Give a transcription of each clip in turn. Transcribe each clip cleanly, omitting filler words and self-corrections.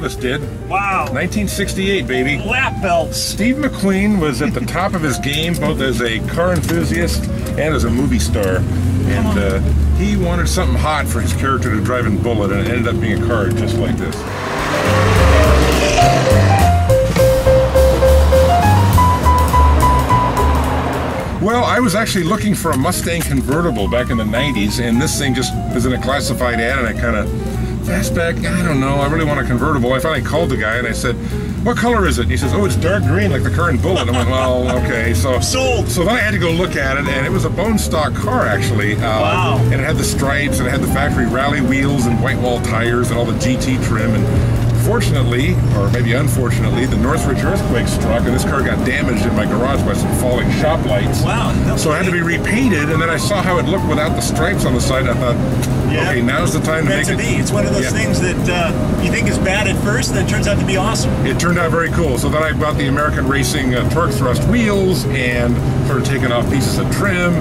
us did. Wow. 1968, baby. Lap belts. Steve McQueen was at the top of his game, both as a car enthusiast and as a movie star. And he wanted something hot for his character to drive in Bullitt, and it ended up being a car just like this. Well, I was actually looking for a Mustang convertible back in the 90s, and this thing just was in a classified ad, and I kind of, fastback, I don't know, I really want a convertible. I finally called the guy, and I said, what color is it? And he says, oh, it's dark green like the current Bullitt. I'm like, well, okay. So sold. So then I had to go look at it, and it was a bone stock car, actually. Wow. And it had the stripes, and it had the factory rally wheels and white wall tires and all the GT trim. And fortunately, or maybe unfortunately, the Northridge earthquake struck, and this car got damaged in my garage by some falling shop lights. Wow. So I had to be repainted, and then I saw how it looked without the stripes on the side. I thought, okay, now's the time to make it. It's one of those things that you think is bad at first, and then it turns out to be awesome. It turned out very cool. So then I bought the American Racing torque thrust wheels and started taking off pieces of trim,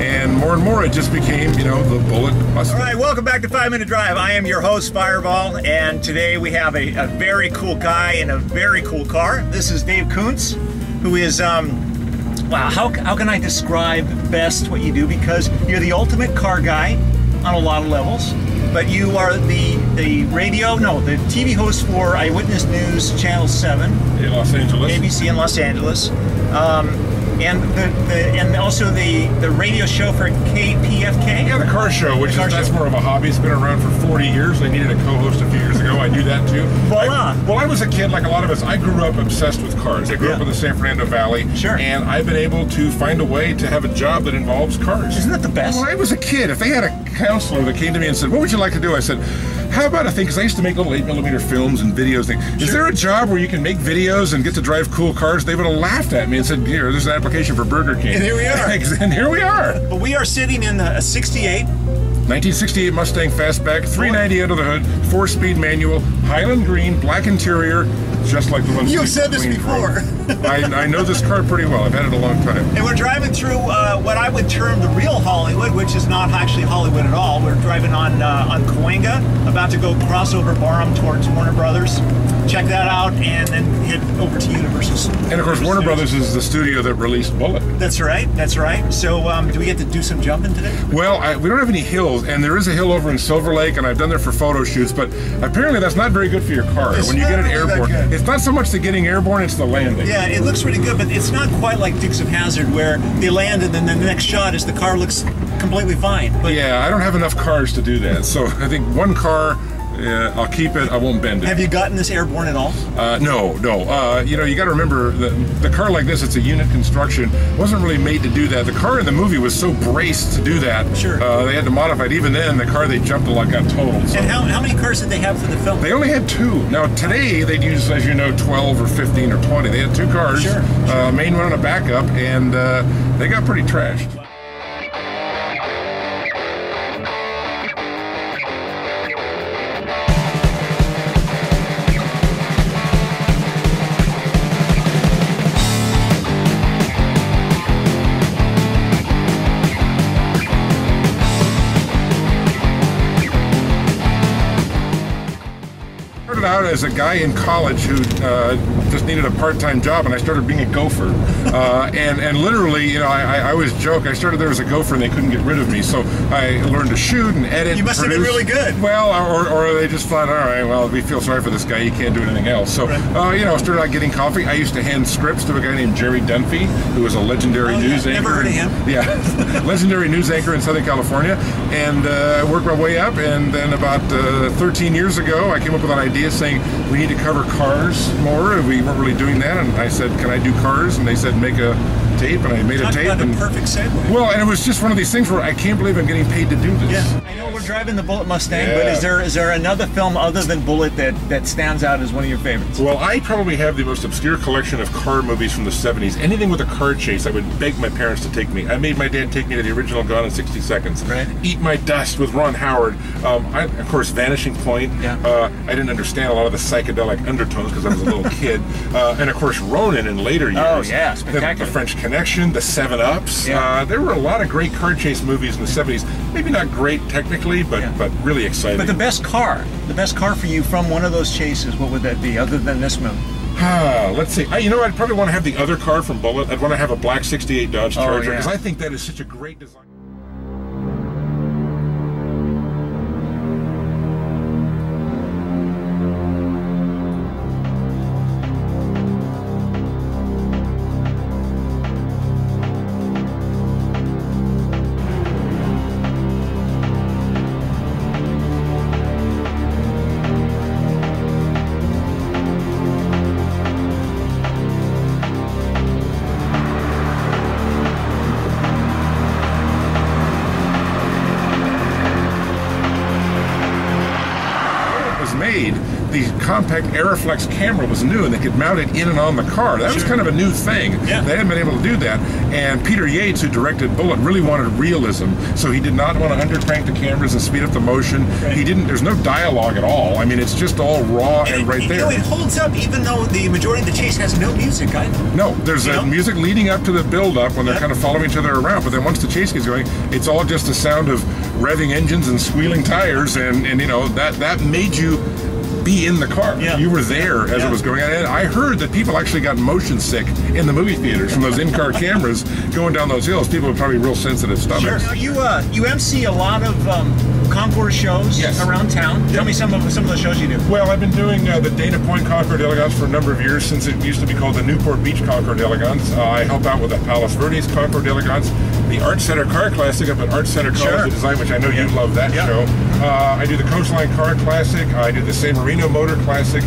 and more it just became, you know, the Bullitt Mustang. All right, welcome back to 5 Minute Drive. I am your host, Fireball, and today we have a very cool guy in a very cool car. This is Dave KUNZ, who is, wow, how can I describe best what you do? Because you're the ultimate car guy on a lot of levels, but you are the TV host for Eyewitness News Channel 7 in Los Angeles, ABC in Los Angeles, and also the radio show for KPFK. Yeah, the car show, which that's more of a hobby. It's been around for 40 years. They needed a co-host a few years ago. I do that too. Voila! Well, I was a kid, like a lot of us. I grew up obsessed with cars. I grew up in the San Fernando Valley. Sure. And I've been able to find a way to have a job that involves cars. Isn't that the best? Well, I was a kid. If they had a counselor that came to me and said, what would you like to do? I said, how about a thing, because I used to make little 8mm films and videos. Is there a job where you can make videos and get to drive cool cars? They would have laughed at me and said, here, there's an application for Burger King. And here we are. And here we are. But we are sitting in a 68. 1968 Mustang Fastback, 390 under the hood, 4-speed manual, Highland green, black interior, just like the one You've said this before. I know this car pretty well. I've had it a long time. And we're driving through what I would term the real Hollywood, which is not actually Hollywood at all. We're driving on Cahuenga, about to go cross over Barham towards Warner Brothers. Check that out, and then head over to Universal. And of course, Warner Brothers is the studio that released Bullitt. That's right. That's right. So, do we get to do some jumping today? Well, we don't have any hills, and there is a hill over in Silver Lake, and I've done there for photo shoots. But apparently, that's not very good for your car when you get it airborne. It's not so much the getting airborne; it's the landing. Yeah, it looks really good, but it's not quite like Dukes of Hazzard, where they land and then the next shot is the car looks completely fine. But yeah, I don't have enough cars to do that. So I think one car. I'll keep it. I won't bend it. Have you gotten this airborne at all? No. You know, you got to remember the car like this. It's a unit construction. Wasn't really made to do that. The car in the movie was so braced to do that. Sure. They had to modify it. Even then, the car they jumped a lot got totaled. So. And how many cars did they have for the film? They only had 2. Now today they'd use, as you know, 12 or 15 or 20. They had 2 cars. Sure. Main one and a backup, and they got pretty trashed. Out as a guy in college who just needed a part-time job, and I started being a gopher. And literally, you know, I always joke, I started there as a gopher and they couldn't get rid of me, so I learned to shoot and edit. You must have been really good. Well, or they just thought, all right, well, we feel sorry for this guy, he can't do anything else. So, you know, started out getting coffee. I used to hand scripts to a guy named Jerry Dunphy, who was a legendary news anchor. Never heard of him. Yeah, legendary news anchor in Southern California, and I worked my way up, and then about 13 years ago, I came up with an idea saying we need to cover cars more. We weren't really doing that, and I said, can I do cars? And they said, make a tape, and I made a tape. Talk about the perfect segue. Well, and it was just one of these things where I can't believe I'm getting paid to do this. Yeah, I know we're driving the Bullitt Mustang, but is there another film other than Bullitt that stands out as one of your favorites? Well, I probably have the most obscure collection of car movies from the 70s. Anything with a car chase, I would beg my parents to take me. I made my dad take me to the original Gone in 60 Seconds. Right. Eat My Dust with Ron Howard. Of course, Vanishing Point. Yeah. I didn't understand a lot of the psychedelic undertones because I was a little kid. And of course, Ronin in later years. Oh, yeah, spectacular. The French Connection, the 7-Ups. There were a lot of great car chase movies in the 70s. Maybe not great technically, but really exciting. But the best car for you from one of those chases, what would that be, other than this one? Let's see. You know, I'd probably want to have the other car from Bullitt. I'd want to have a black 68 Dodge Charger, because I think that is such a great design. The compact Aeroflex camera was new, and they could mount it in and on the car. That was kind of a new thing. They hadn't been able to do that. And Peter Yates, who directed Bullitt, really wanted realism, so he did not want to undercrank the cameras and speed up the motion. He didn't. There's no dialogue at all. I mean, it's just all raw and right there. You know, it holds up, even though the majority of the chase has no music. No, there's music leading up to the build-up when they're kind of following each other around. But then once the chase gets going, it's all just the sound of revving engines and squealing tires, and you know that made you be in the car. You were there as it was going on. And I heard that people actually got motion sick in the movie theaters from those in-car cameras going down those hills. People are probably real sensitive stomachs. Now you MC a lot of concours shows around town. Tell me some of the shows you do. Well, I've been doing the Dana Point Concours d'Elegance for a number of years, since it used to be called the Newport Beach Concours d'Elegance. I help out with the Palos Verdes Concours d'Elegance, the Art Center Car Classic up at Art Center College of Design, which I know you love that show. I do the Coastline Car Classic. I do the San Marino Motor Classic.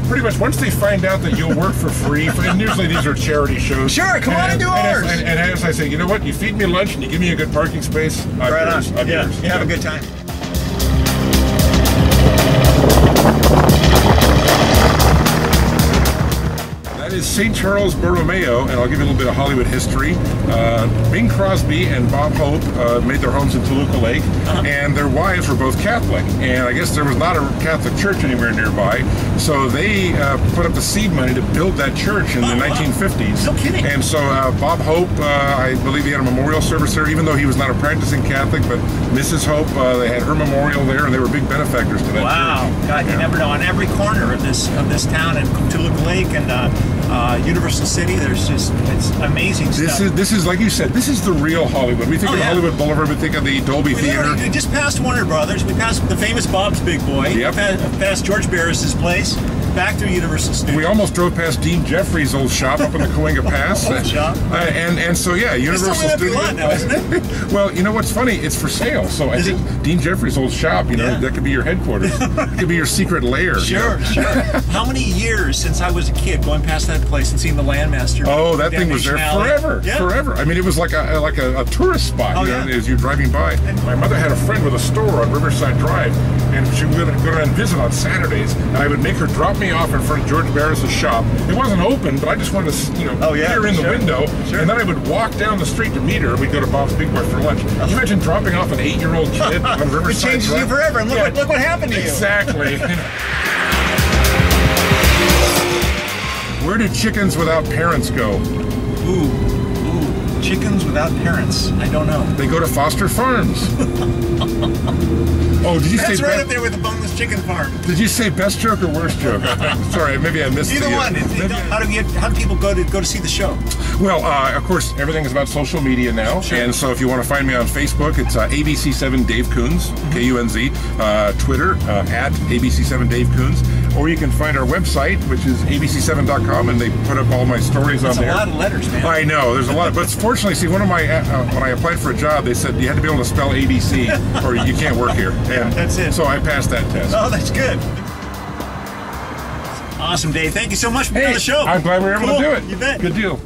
Pretty much once they find out that you'll work for free, and usually these are charity shows. Sure, come on and do ours. And as I say, you know what? You feed me lunch and you give me a good parking space, I'm yours. You have a good time. That is St. Charles Borromeo, and I'll give you a little bit of Hollywood history. Bing Crosby and Bob Hope made their homes in Toluca Lake, and their wives were both Catholic, and I guess there was not a Catholic church anywhere nearby, so they put up the seed money to build that church in the 1950s. No kidding. And so Bob Hope, I believe he had a memorial service there, even though he was not a practicing Catholic, but Mrs. Hope, they had her memorial there, and they were big benefactors to that church. God, you never know. On every corner of this town, and Toluca Lake and Universal City, it's amazing stuff. This is like you said, this is the real Hollywood. We think of Hollywood Boulevard, we think of the Dolby Theater. We just passed Warner Brothers. We passed the famous Bob's Big Boy. Past George Barris's place. Back through Universal Studios. We almost drove past Dean Jeffries' old shop up in the Cahuenga Pass. Old shop. And so Universal Studios. Lot now, isn't it? Well, you know what's funny? It's for sale. So I think Dean Jeffries' old shop, that could be your headquarters. It could be your secret lair. Sure. How many years since I was a kid going past that place and seeing the Landmaster? Oh, that thing was there forever. Forever. I mean, it was like a tourist spot as you're driving by. My mother had a friend with a store on Riverside Drive, and she would go and visit on Saturdays, and I would make her drop me off in front of George Barris's shop. It wasn't open, but I just wanted to, peer in the window, and then I would walk down the street to meet her. We'd go to Bob's Big Boy for lunch. Can you imagine dropping off an 8-year-old kid on Riverside Drive? It changes you forever, and look what happened to you. Exactly. Where did chickens without parents go? Ooh, chickens without parents. I don't know. They go to foster farms. Oh, did you say That's right up there with the boneless chicken farm. Did you say best joke or worst joke? Sorry, maybe I missed either one. How do people go to see the show? Well, of course, everything is about social media now, and so if you want to find me on Facebook, it's ABC7 Dave KUNZ, KUNZ, Twitter at ABC7 Dave KUNZ, or you can find our website, which is abc7.com, and they put up all my stories on there. That's a lot of letters, man. I know, there's a lot, but fortunately, see, one of my when I applied for a job, they said you had to be able to spell ABC, or you can't work here. And that's it. So I passed that test. Oh, that's good. Awesome, Dave. Thank you so much for being on the show. I'm glad we were able to do it. You bet. Good deal.